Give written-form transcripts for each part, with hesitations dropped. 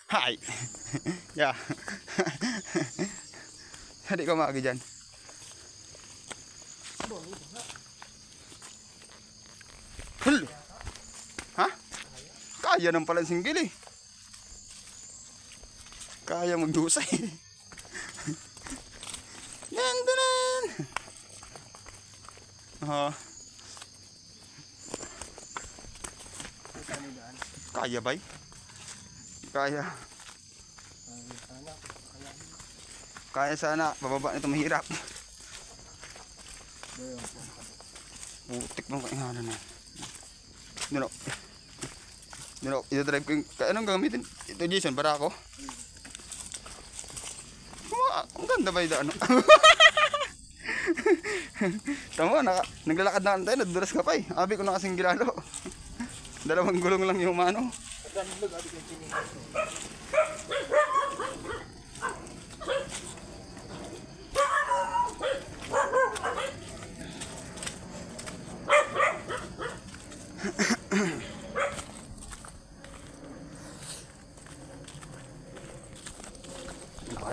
Hi. Yeah. Hindi ka maagi dyan. Hul! Ha? Kaya nang pala singgil eh. Kaya magdusay. Yan, danan! Kaya ba? Kaya. Kaya sana. Bababa nito mahirap. Putik mo kainganan na. Dino, i-drive ko yung... Anong gamitin? Ito Jason, para ako? Ang ganda ba yung ano? Tama, naglalakad na tayo, naduras ka pa eh. Abi ko na kasing gilalo. Dalawang gulong lang yung mano.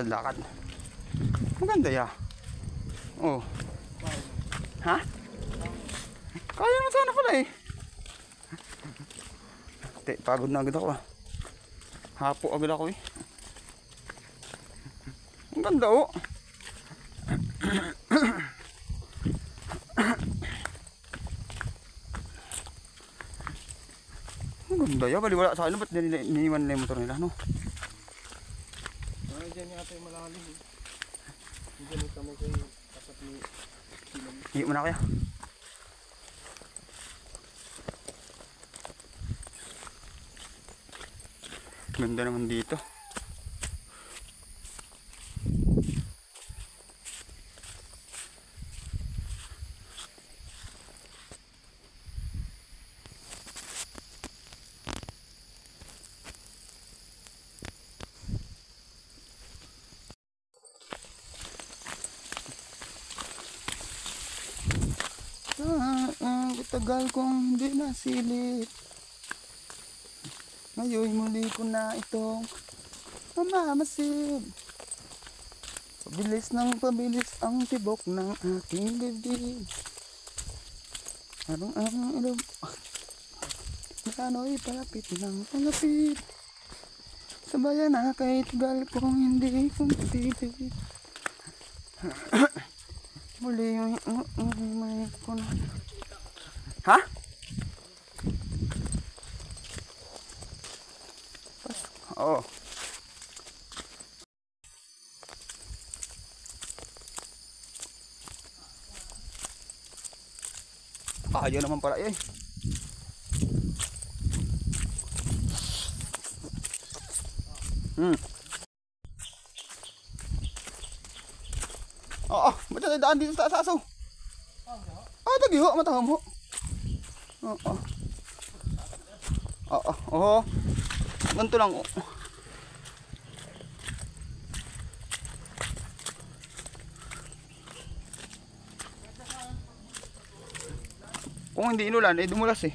Lakad. Maganda ya. Oh. Ha? Kaya naman sana pala eh. Pagod na agad ako ah. Hapo agad ako eh. Ang ganda oh. Ang ganda ya. Baliwala sa akin. Ba't niniwan nila yung motor nila no? Diyan yata yung malalim eh. Diyan kami kayo tapat ni Silang. Hiyo mo na kaya. Ganda naman dito. Tagal kong hindi nasilip. Ngayon muli ko na itong mamamasid. Pabilis ang tibok ng aking dibdib. Parang ang ilog. Nakano'y palapit ng palapit. Sabayan na kay tagal kong hindi kumpitid. Muli yung may ko na. Ha? Oo. Kaya naman pala eh. Oo, ba't tayo daan dito sa aso? Tagiho, mataham ho. Oo. Ganito lang. Kung hindi inulan, eh dumulas eh.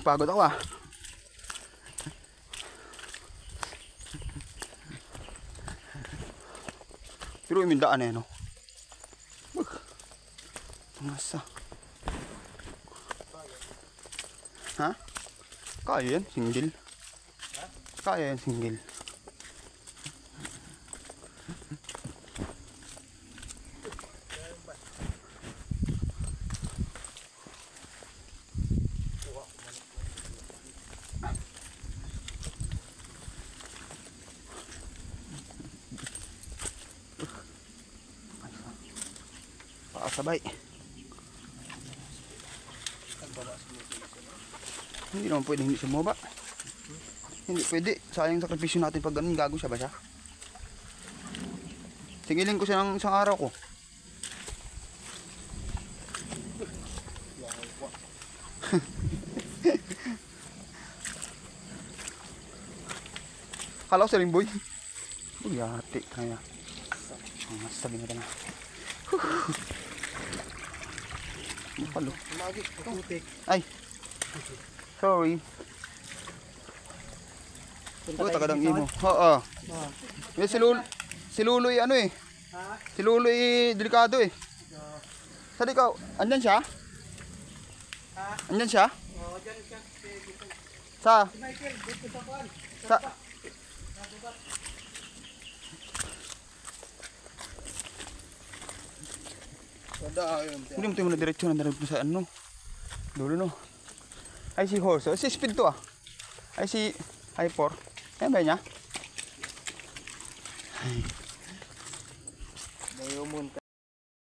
Pagod ako ah. Pero yung daan eh no. Masa. Ha? Kaya yan, single. Kaya yan, single. Pakasabay. Hindi naman pwede hindi sumaba. Hindi pwede. Sayang sakripisyo natin pag ganun. Gago siya ba siya? Tingilin ko siya ng isang araw ko. Kala ko si Rimboy. Uy, hati. Kaya. Sabi na na. Palo. Lagi, putik. Ay. Sorry. Oh, tagadang imo. Oo. May si Luloy ano eh. Si Luloy delikado eh. Saan ikaw? Andyan siya? Andyan siya? Oo, dyan siya. Sa? Michael, dito sa kuan. Sa? Hindi mo tayo muna diretso na narin sa ano. Dulo no. Ay si horse. Si speed to ah. Ay si Hyper. Ayan ba niya? Ay.